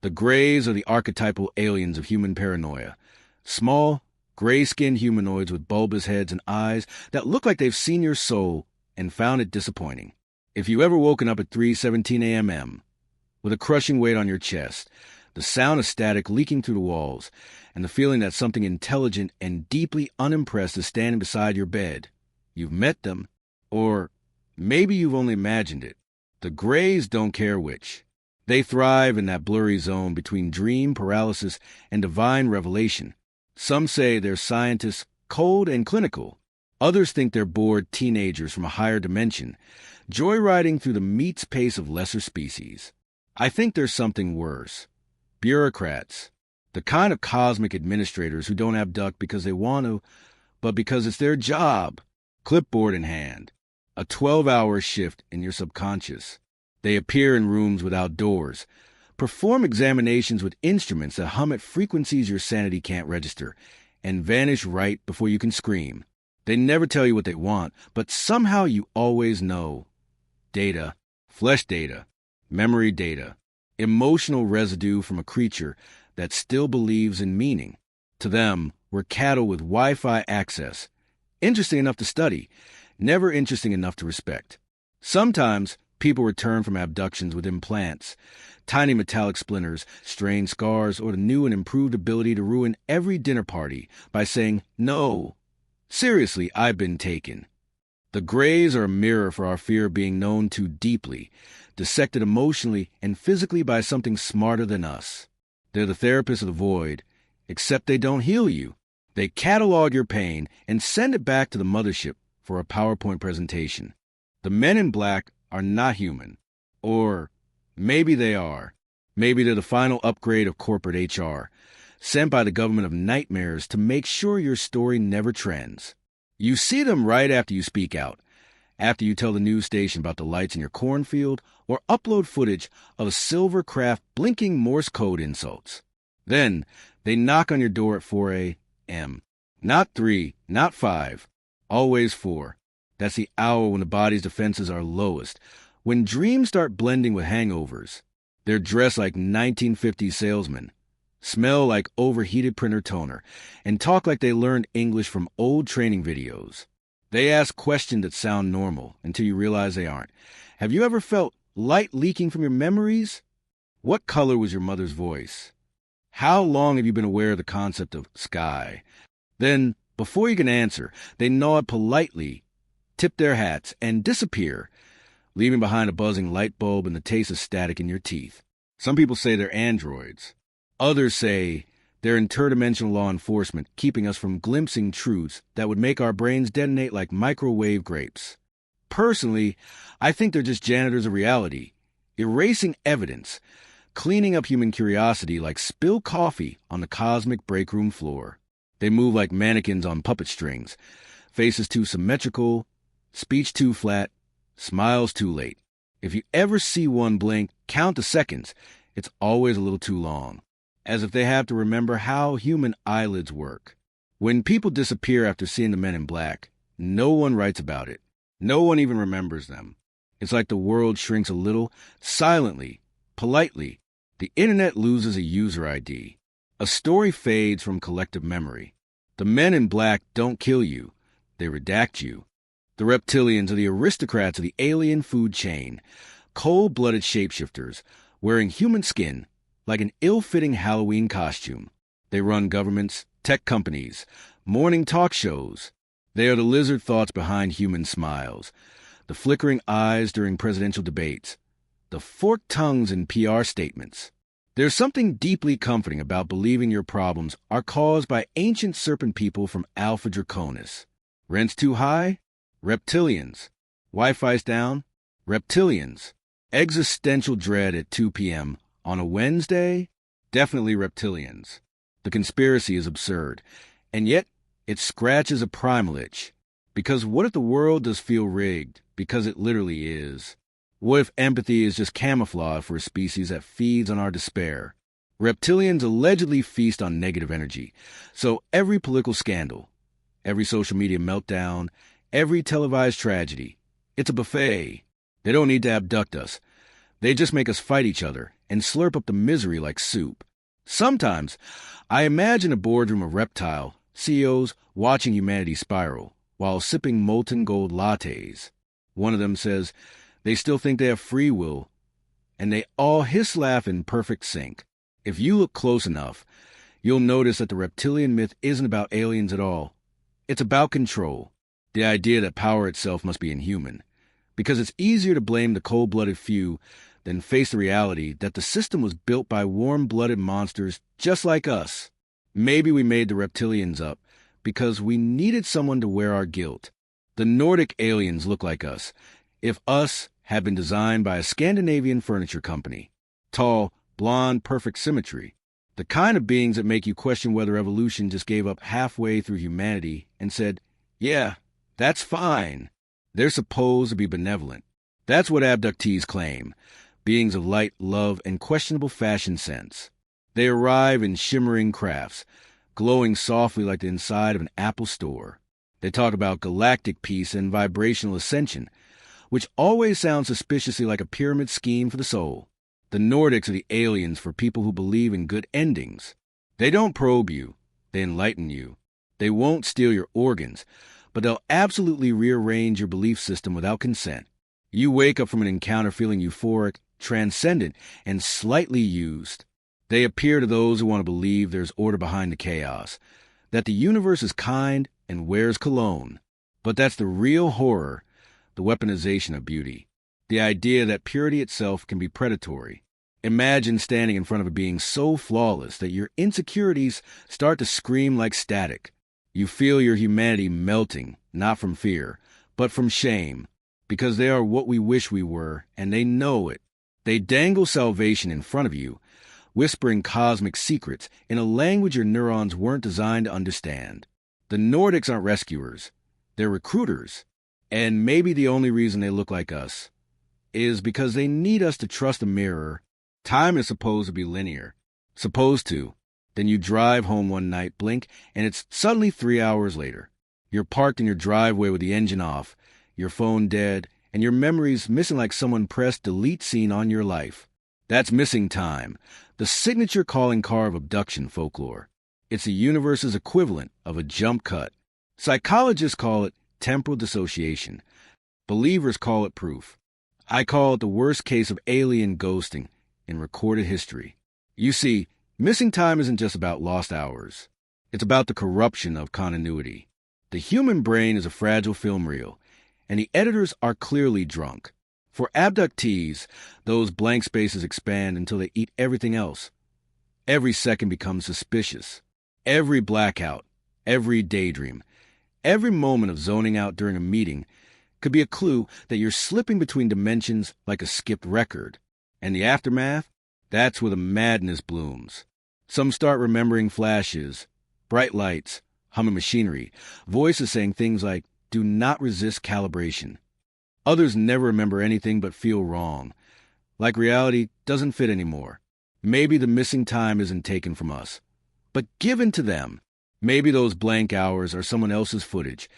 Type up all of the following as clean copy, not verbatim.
The Greys are the archetypal aliens of human paranoia. Small, gray-skinned humanoids with bulbous heads and eyes that look like they've seen your soul and found it disappointing. If you ever woken up at 3:17 a.m. with a crushing weight on your chest, the sound of static leaking through the walls, and the feeling that something intelligent and deeply unimpressed is standing beside your bed, you've met them, or maybe you've only imagined it. The Greys don't care which. They thrive in that blurry zone between dream paralysis and divine revelation. Some say they're scientists, cold and clinical. Others think they're bored teenagers from a higher dimension, joyriding through the meat's pace of lesser species. I think there's something worse. Bureaucrats. The kind of cosmic administrators who don't abduct because they want to, but because it's their job. Clipboard in hand. A 12-hour shift in your subconscious. They appear in rooms without doors, perform examinations with instruments that hum at frequencies your sanity can't register, and vanish right before you can scream. They never tell you what they want, but somehow you always know. Data, flesh data, memory data, emotional residue from a creature that still believes in meaning. To them, we're cattle with Wi-Fi access. Interesting enough to study, never interesting enough to respect. Sometimes people return from abductions with implants, tiny metallic splinters, strange scars, or the new and improved ability to ruin every dinner party by saying, "No. Seriously, I've been taken." The Greys are a mirror for our fear of being known too deeply, dissected emotionally and physically by something smarter than us. They're the therapists of the void, except they don't heal you. They catalog your pain and send it back to the mothership for a PowerPoint presentation. The men in black are not human. Or maybe they are. Maybe they're the final upgrade of corporate HR, sent by the government of Nightmarish to make sure your story never trends. You see them right after you speak out, after you tell the news station about the lights in your cornfield, or upload footage of silver craft blinking Morse code insults. Then they knock on your door at 4 a.m. Not 3, not 5, always 4. That's the hour when the body's defenses are lowest, when dreams start blending with hangovers. They're dressed like 1950s salesmen, smell like overheated printer toner, and talk like they learned English from old training videos. They ask questions that sound normal until you realize they aren't. Have you ever felt light leaking from your memories? What color was your mother's voice? How long have you been aware of the concept of sky? Then, before you can answer, they nod politely, tip their hats, and disappear, leaving behind a buzzing light bulb and the taste of static in your teeth. Some people say they're androids. Others say they're interdimensional law enforcement, keeping us from glimpsing truths that would make our brains detonate like microwave grapes. Personally, I think they're just janitors of reality, erasing evidence, cleaning up human curiosity like spilled coffee on the cosmic break room floor. They move like mannequins on puppet strings, faces too symmetrical, speech too flat, smiles too late. If you ever see one blink, count the seconds. It's always a little too long, as if they have to remember how human eyelids work. When people disappear after seeing the men in black, no one writes about it. No one even remembers them. It's like the world shrinks a little, silently, politely. The internet loses a user ID. A story fades from collective memory. The men in black don't kill you. They redact you. The reptilians are the aristocrats of the alien food chain, cold-blooded shapeshifters, wearing human skin like an ill-fitting Halloween costume. They run governments, tech companies, morning talk shows. They are the lizard thoughts behind human smiles, the flickering eyes during presidential debates, the forked tongues in PR statements. There's something deeply comforting about believing your problems are caused by ancient serpent people from Alpha Draconis. Rent's too high? Reptilians. Wi-Fi's down? Reptilians. Existential dread at 2 p.m. on a Wednesday? Definitely reptilians. The conspiracy is absurd, and yet it scratches a primal itch. Because what if the world does feel rigged? Because it literally is. What if empathy is just camouflage for a species that feeds on our despair? Reptilians allegedly feast on negative energy, so every political scandal, every social media meltdown, every televised tragedy, it's a buffet. They don't need to abduct us. They just make us fight each other and slurp up the misery like soup. Sometimes, I imagine a boardroom of reptile CEOs watching humanity spiral while sipping molten gold lattes. One of them says they still think they have free will, and they all hiss-laugh in perfect sync. If you look close enough, you'll notice that the reptilian myth isn't about aliens at all. It's about control, the idea that power itself must be inhuman, because it's easier to blame the cold-blooded few than face the reality that the system was built by warm-blooded monsters just like us. Maybe we made the reptilians up because we needed someone to wear our guilt. The Nordic aliens look like us, if us had been designed by a Scandinavian furniture company. Tall, blonde, perfect symmetry. The kind of beings that make you question whether evolution just gave up halfway through humanity and said, yeah, that's fine. They're supposed to be benevolent. That's what abductees claim. Beings of light, love, and questionable fashion sense. They arrive in shimmering crafts, glowing softly like the inside of an Apple store. They talk about galactic peace and vibrational ascension, which always sounds suspiciously like a pyramid scheme for the soul. The Nordics are the aliens for people who believe in good endings. They don't probe you, they enlighten you. They won't steal your organs, but they'll absolutely rearrange your belief system without consent. You wake up from an encounter feeling euphoric, transcendent, and slightly used. They appear to those who want to believe there's order behind the chaos, that the universe is kind and wears cologne. But that's the real horror, the weaponization of beauty. The idea that purity itself can be predatory. Imagine standing in front of a being so flawless that your insecurities start to scream like static. You feel your humanity melting, not from fear, but from shame, because they are what we wish we were, and they know it. They dangle salvation in front of you, whispering cosmic secrets in a language your neurons weren't designed to understand. The Nordics aren't rescuers. They're recruiters. And maybe the only reason they look like us is because they need us to trust a mirror. Time is supposed to be linear. Supposed to. Then you drive home one night, blink, and it's suddenly 3 hours later. You're parked in your driveway with the engine off, your phone dead, and your memories missing like someone pressed delete scene on your life. That's missing time, the signature calling card of abduction folklore. It's the universe's equivalent of a jump cut. Psychologists call it temporal dissociation. Believers call it proof. I call it the worst case of alien ghosting in recorded history. You see, missing time isn't just about lost hours. It's about the corruption of continuity. The human brain is a fragile film reel, and the editors are clearly drunk. For abductees, those blank spaces expand until they eat everything else. Every second becomes suspicious. Every blackout, every daydream, every moment of zoning out during a meeting could be a clue that you're slipping between dimensions like a skipped record. And the aftermath? That's where the madness blooms. Some start remembering flashes, bright lights, humming machinery, voices saying things like, "Do not resist calibration." Others never remember anything but feel wrong, like reality doesn't fit anymore. Maybe the missing time isn't taken from us, but given to them. Maybe those blank hours are someone else's footage,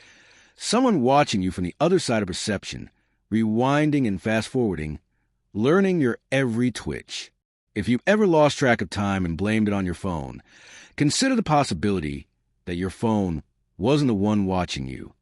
someone watching you from the other side of perception, rewinding and fast-forwarding, learning your every twitch. If you've ever lost track of time and blamed it on your phone, consider the possibility that your phone wasn't the one watching you.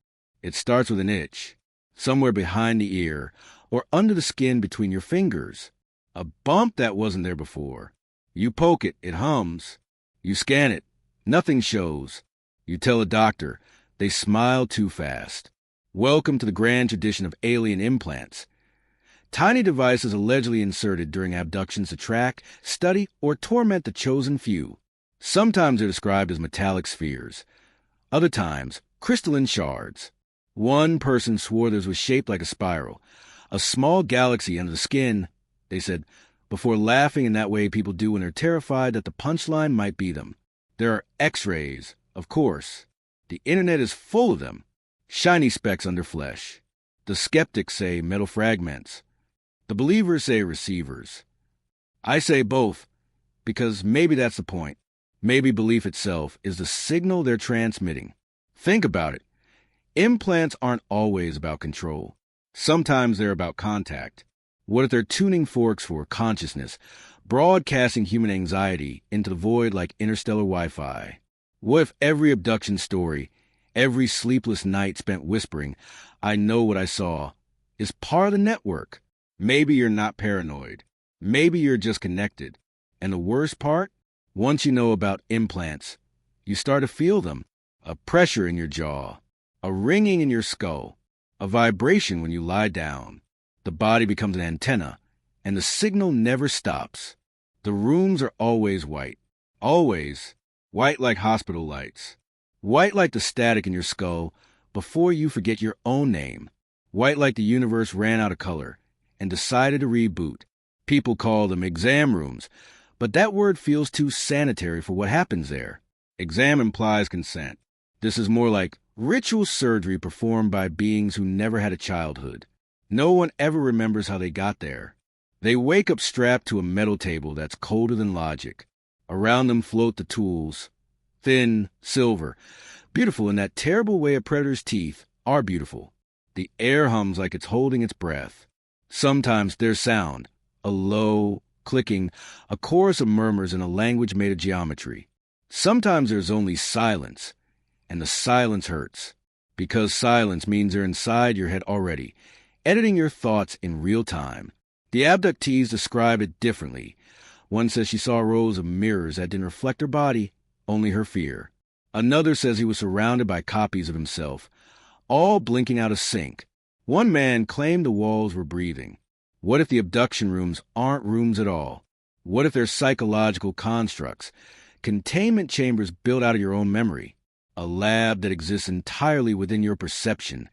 It starts with an itch, somewhere behind the ear, or under the skin between your fingers. A bump that wasn't there before. You poke it, it hums. You scan it, nothing shows. You tell a doctor, they smile too fast. Welcome to the grand tradition of alien implants. Tiny devices allegedly inserted during abductions to track, study, or torment the chosen few. Sometimes they're described as metallic spheres. Other times, crystalline shards. One person swore theirs was shaped like a spiral, a small galaxy under the skin, they said, before laughing in that way people do when they're terrified that the punchline might be them. There are X-rays, of course. The internet is full of them. Shiny specks under flesh. The skeptics say metal fragments. The believers say receivers. I say both, because maybe that's the point. Maybe belief itself is the signal they're transmitting. Think about it. Implants aren't always about control. Sometimes they're about contact. What if they're tuning forks for consciousness, broadcasting human anxiety into the void like interstellar Wi-Fi. What if every abduction story, every sleepless night spent whispering, "I know what I saw," is part of the network? Maybe you're not paranoid. Maybe you're just connected. And the worst part? Once you know about implants, you start to feel them. A pressure in your jaw, a ringing in your skull, a vibration when you lie down. The body becomes an antenna, and the signal never stops. The rooms are always white. Always. White like hospital lights. White like the static in your skull before you forget your own name. White like the universe ran out of color and decided to reboot. People call them exam rooms, but that word feels too sanitary for what happens there. Exam implies consent. This is more like ritual surgery performed by beings who never had a childhood. No one ever remembers how they got there. They wake up strapped to a metal table that's colder than logic. Around them float the tools, thin, silver, beautiful in that terrible way a predator's teeth are beautiful. The air hums like it's holding its breath. Sometimes there's sound, a low, clicking, a chorus of murmurs in a language made of geometry. Sometimes there's only silence, and the silence hurts, because silence means they're inside your head already, editing your thoughts in real time. The abductees describe it differently. One says she saw rows of mirrors that didn't reflect her body, only her fear. Another says he was surrounded by copies of himself, all blinking out of sync. One man claimed the walls were breathing. What if the abduction rooms aren't rooms at all? What if they're psychological constructs, containment chambers built out of your own memory, a lab that exists entirely within your perception,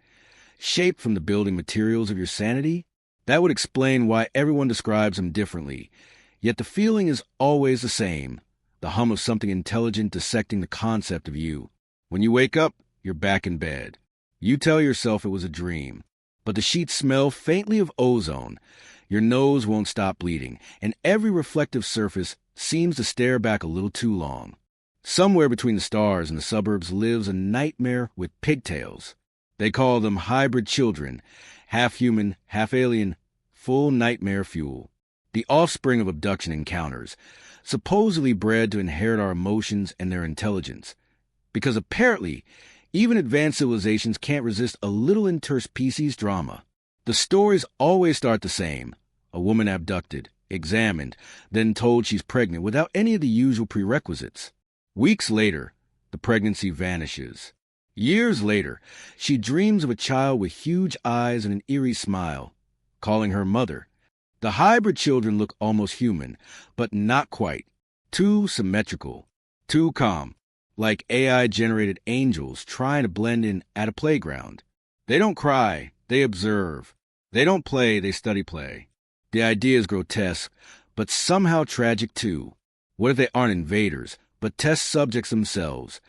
shaped from the building materials of your sanity? That would explain why everyone describes them differently, yet the feeling is always the same, the hum of something intelligent dissecting the concept of you. When you wake up, you're back in bed. You tell yourself it was a dream, but the sheets smell faintly of ozone, your nose won't stop bleeding, and every reflective surface seems to stare back a little too long. Somewhere between the stars and the suburbs lives a nightmare with pigtails. They call them hybrid children, half human, half alien, full nightmare fuel. The offspring of abduction encounters, supposedly bred to inherit our emotions and their intelligence. Because apparently, even advanced civilizations can't resist a little interspecies drama. The stories always start the same. A woman abducted, examined, then told she's pregnant without any of the usual prerequisites. Weeks later, the pregnancy vanishes. Years later, she dreams of a child with huge eyes and an eerie smile, calling her mother. The hybrid children look almost human, but not quite. Too symmetrical, too calm, like AI-generated angels trying to blend in at a playground. They don't cry, they observe. They don't play, they study play. The idea is grotesque, but somehow tragic too. What if they aren't invaders, but test subjects themselves?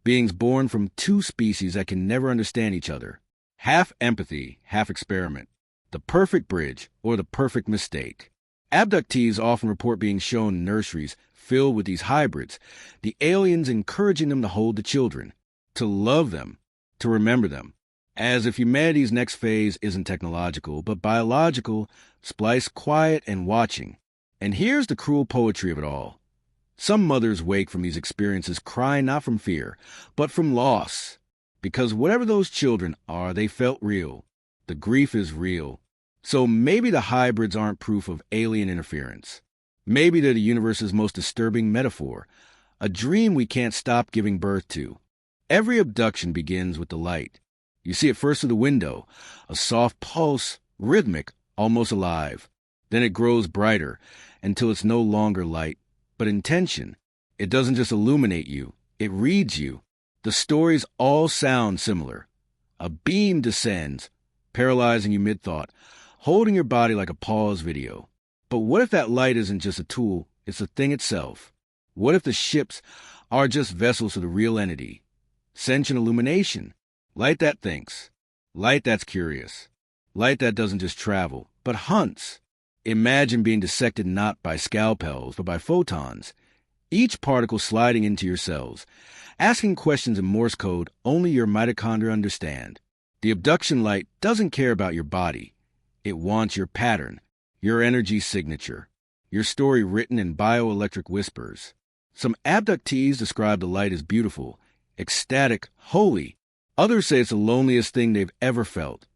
Beings born from two species that can never understand each other. Half empathy, half experiment. The perfect bridge, or the perfect mistake. Abductees often report being shown nurseries filled with these hybrids, the aliens encouraging them to hold the children, to love them, to remember them. As if humanity's next phase isn't technological, but biological, spliced quiet and watching. And here's the cruel poetry of it all. Some mothers wake from these experiences crying not from fear, but from loss. Because whatever those children are, they felt real. The grief is real. So maybe the hybrids aren't proof of alien interference. Maybe they're the universe's most disturbing metaphor, a dream we can't stop giving birth to. Every abduction begins with the light. You see it first through the window, a soft pulse, rhythmic, almost alive. Then it grows brighter until it's no longer light, but intention. It doesn't just illuminate you, it reads you. The stories all sound similar. A beam descends, paralyzing you mid-thought, holding your body like a pause video. But what if that light isn't just a tool, it's the thing itself? What if the ships are just vessels of the real entity? Sentient illumination. Light that thinks. Light that's curious. Light that doesn't just travel, but hunts. Imagine being dissected not by scalpels, but by photons. Each particle sliding into your cells, asking questions in Morse code only your mitochondria understand. The abduction light doesn't care about your body. It wants your pattern, your energy signature. your story written in bioelectric whispers. Some abductees describe the light as beautiful, ecstatic, holy. Others say it's the loneliest thing they've ever felt,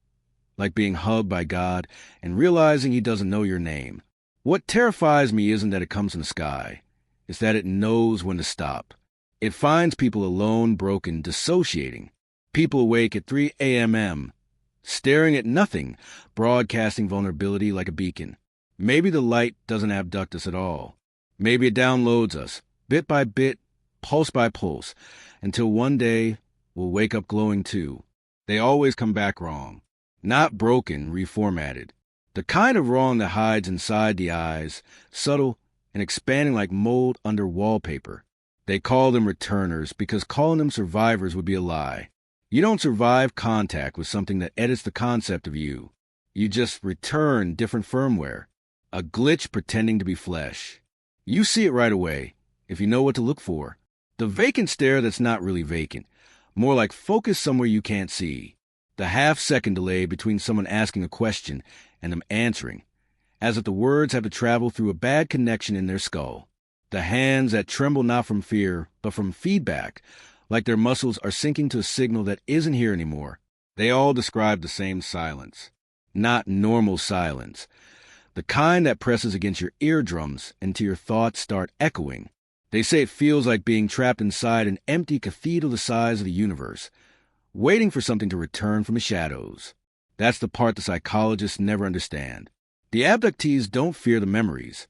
like being hugged by God and realizing he doesn't know your name. What terrifies me isn't that it comes in the sky. It's that it knows when to stop. It finds people alone, broken, dissociating. People awake at 3 a.m., staring at nothing, broadcasting vulnerability like a beacon. Maybe the light doesn't abduct us at all. Maybe it downloads us, bit by bit, pulse by pulse, until one day we'll wake up glowing too. They always come back wrong. Not broken, reformatted. The kind of wrong that hides inside the eyes, subtle and expanding like mold under wallpaper. They call them returners because calling them survivors would be a lie. You don't survive contact with something that edits the concept of you. You just return different firmware. A glitch pretending to be flesh. You see it right away, if you know what to look for. The vacant stare that's not really vacant. More like focus somewhere you can't see. The half-second delay between someone asking a question and them answering, as if the words have to travel through a bad connection in their skull. The hands that tremble not from fear, but from feedback, like their muscles are sinking to a signal that isn't here anymore. They all describe the same silence. Not normal silence. The kind that presses against your eardrums until your thoughts start echoing. They say it feels like being trapped inside an empty cathedral the size of the universe, waiting for something to return from the shadows. That's the part the psychologists never understand. The abductees don't fear the memories.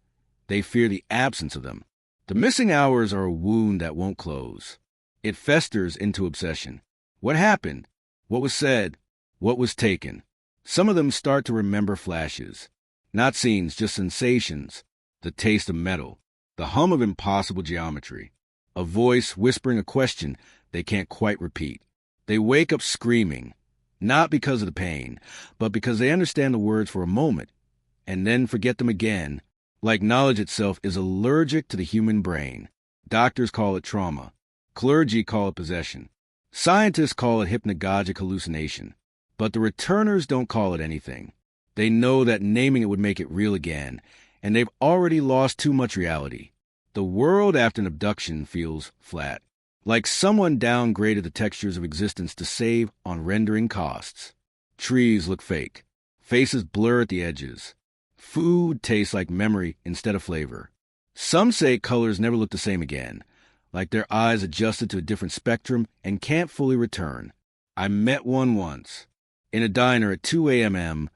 They fear the absence of them. The missing hours are a wound that won't close. It festers into obsession. What happened? What was said? What was taken? Some of them start to remember flashes. Not scenes, just sensations. The taste of metal. The hum of impossible geometry. A voice whispering a question they can't quite repeat. They wake up screaming, not because of the pain, but because they understand the words for a moment, and then forget them again, like knowledge itself is allergic to the human brain. Doctors call it trauma. Clergy call it possession. Scientists call it hypnagogic hallucination. But the returners don't call it anything. They know that naming it would make it real again, and they've already lost too much reality. The world after an abduction feels flat, like someone downgraded the textures of existence to save on rendering costs. Trees look fake. Faces blur at the edges. Food tastes like memory instead of flavor. Some say colors never look the same again, like their eyes adjusted to a different spectrum and can't fully return. I met one once. In a diner at 2 a.m.,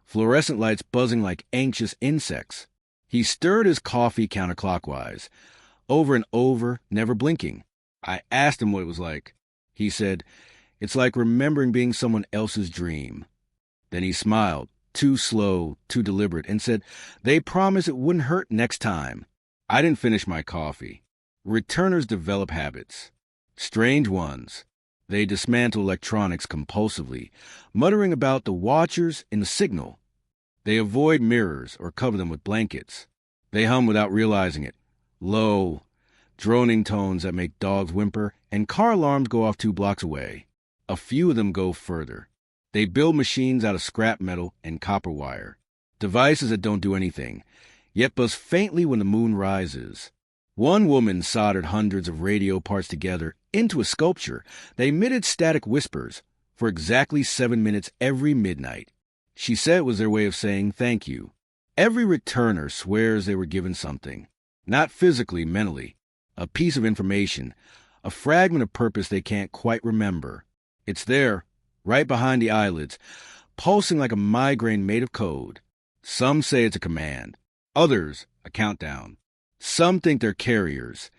fluorescent lights buzzing like anxious insects. He stirred his coffee counterclockwise, over and over, never blinking. I asked him what it was like. He said, "It's like remembering being someone else's dream." Then he smiled, too slow, too deliberate, and said, "They promised it wouldn't hurt next time." I didn't finish my coffee. Returners develop habits. Strange ones. They dismantle electronics compulsively, muttering about the watchers in the signal. They avoid mirrors or cover them with blankets. They hum without realizing it. Low, droning tones that make dogs whimper, and car alarms go off 2 blocks away. A few of them go further. They build machines out of scrap metal and copper wire. Devices that don't do anything, yet buzz faintly when the moon rises. One woman soldered hundreds of radio parts together into a sculpture that emitted static whispers for exactly 7 minutes every midnight. She said it was their way of saying thank you. Every returner swears they were given something. Not physically, mentally. A piece of information. A fragment of purpose they can't quite remember. It's there, right behind the eyelids, pulsing like a migraine made of code. Some say it's a command. Others, a countdown. Some think they're carriers,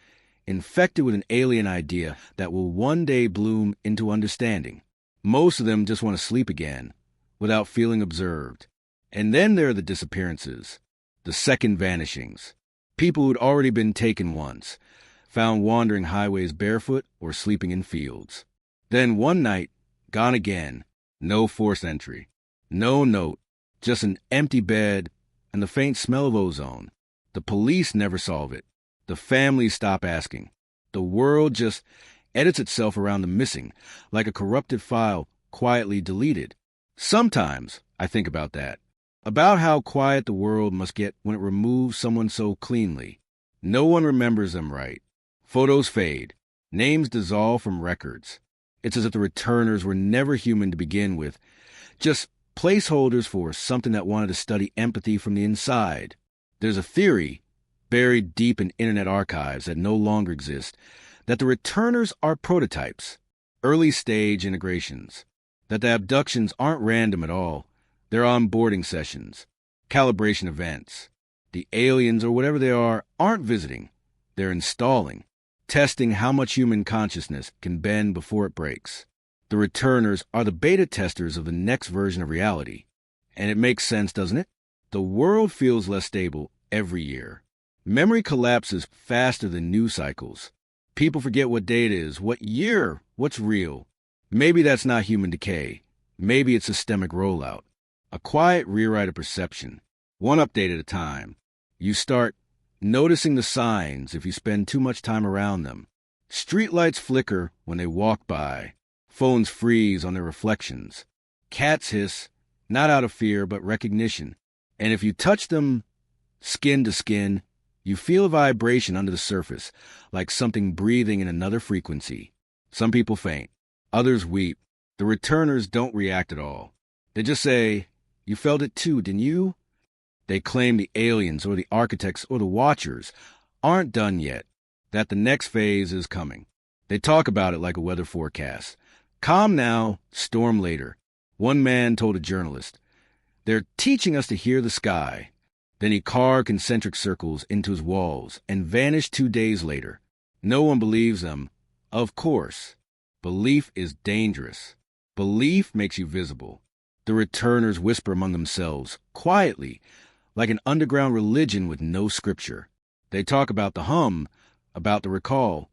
infected with an alien idea that will one day bloom into understanding. Most of them just want to sleep again, without feeling observed. And then there are the disappearances, the second vanishings. People who'd already been taken once, found wandering highways barefoot or sleeping in fields. Then one night, gone again, no forced entry, no note, just an empty bed and the faint smell of ozone. The police never solve it. The families stop asking. The world just edits itself around the missing, like a corrupted file quietly deleted. Sometimes I think about that. about how quiet the world must get when it removes someone so cleanly. No one remembers them right. Photos fade. Names dissolve from records. It's as if the returners were never human to begin with, just placeholders for something that wanted to study empathy from the inside. There's a theory, buried deep in internet archives that no longer exist, that the returners are prototypes, early-stage integrations, that the abductions aren't random at all. They're onboarding sessions, calibration events. The aliens, or whatever they are, aren't visiting. They're installing, testing how much human consciousness can bend before it breaks. The returners are the beta testers of the next version of reality. And it makes sense, doesn't it? The world feels less stable every year. Memory collapses faster than news cycles. People forget what day it is, what year, what's real. Maybe that's not human decay. Maybe it's systemic rollout. A quiet rewrite of perception, one update at a time. You start noticing the signs if you spend too much time around them. Streetlights flicker when they walk by. Phones freeze on their reflections. Cats hiss, not out of fear, but recognition. And if you touch them skin to skin, you feel a vibration under the surface, like something breathing in another frequency. Some people faint. Others weep. The returners don't react at all. They just say, "You felt it too, didn't you?" They claim the aliens or the architects or the watchers aren't done yet, that the next phase is coming. They talk about it like a weather forecast. Calm now, storm later. One man told a journalist, "They're teaching us to hear the sky." Then he carved concentric circles into his walls and vanished 2 days later. No one believes them. Of course. Belief is dangerous. Belief makes you visible. The returners whisper among themselves, quietly, like an underground religion with no scripture. They talk about the hum, about the recall.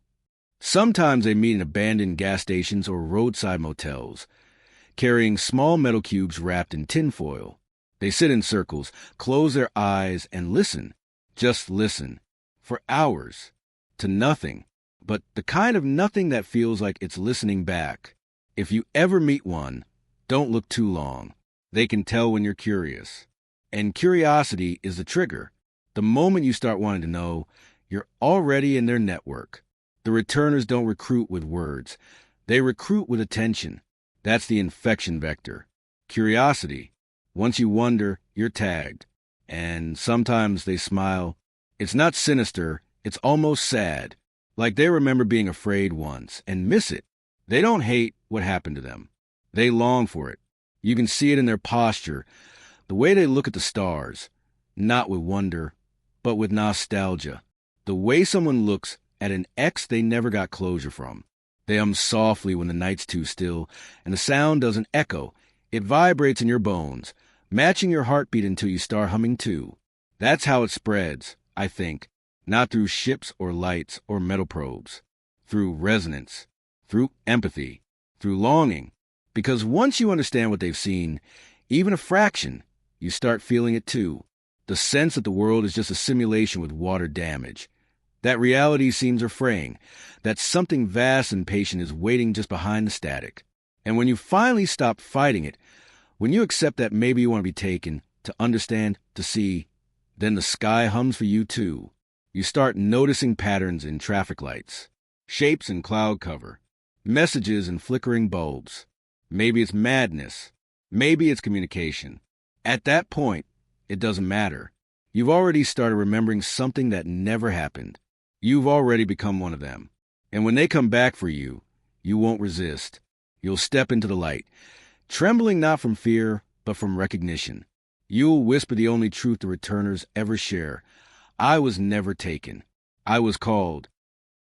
Sometimes they meet in abandoned gas stations or roadside motels, carrying small metal cubes wrapped in tinfoil. They sit in circles, close their eyes, and listen. Just listen. For hours. To nothing. But the kind of nothing that feels like it's listening back. If you ever meet one, don't look too long. They can tell when you're curious. And curiosity is the trigger. The moment you start wanting to know, you're already in their network. The returners don't recruit with words. They recruit with attention. That's the infection vector. Curiosity. Once you wonder, you're tagged. And sometimes they smile. It's not sinister, it's almost sad. Like they remember being afraid once and miss it. They don't hate what happened to them. They long for it. You can see it in their posture, the way they look at the stars, not with wonder, but with nostalgia. The way someone looks at an ex they never got closure from. They hum softly when the night's too still, and the sound doesn't echo. It vibrates in your bones, matching your heartbeat until you start humming too. That's how it spreads, I think, not through ships or lights or metal probes. Through resonance, through empathy, through longing. Because once you understand what they've seen, even a fraction, you start feeling it too. The sense that the world is just a simulation with water damage. That reality seems fraying, that something vast and patient is waiting just behind the static. And when you finally stop fighting it, when you accept that maybe you want to be taken, to understand, to see, then the sky hums for you too. You start noticing patterns in traffic lights, shapes in cloud cover, messages in flickering bulbs. Maybe it's madness. Maybe it's communication. At that point, it doesn't matter. You've already started remembering something that never happened. You've already become one of them. And when they come back for you, you won't resist. You'll step into the light, trembling not from fear, but from recognition. You'll whisper the only truth the returners ever share. I was never taken. I was called.